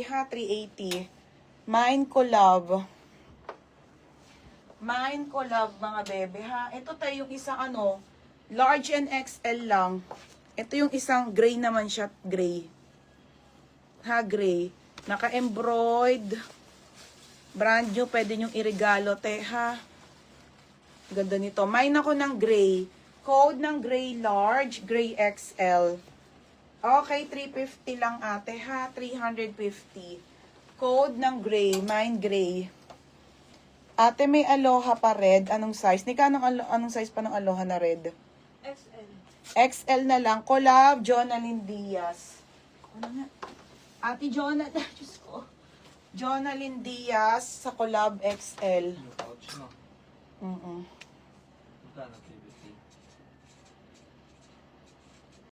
ha, 380. Mine Collab. Mine Collab, mga bebe, ha. Ito tayo yung isang ano, large and XL lang. Ito yung isang gray naman siya, gray. Ha, gray. Naka-embroid. Brand new, pwede nyong irigalo, te, ha. Ganda nito. Mine ako ng gray. Code ng gray large, gray XL. Okay, 350 lang ate, ha. 350. Code ng gray, mine gray. Ate, may aloha pa red. Anong size? Nika, anong size pa ng aloha na red? XL. XL na lang. Collab, Jonalyn Diaz. Ano nga? Ate Jonalyn, Diyos ko. Jonalyn Diaz sa Collab XL. Yung pouch, no? Mm-mm. Magkano, 350?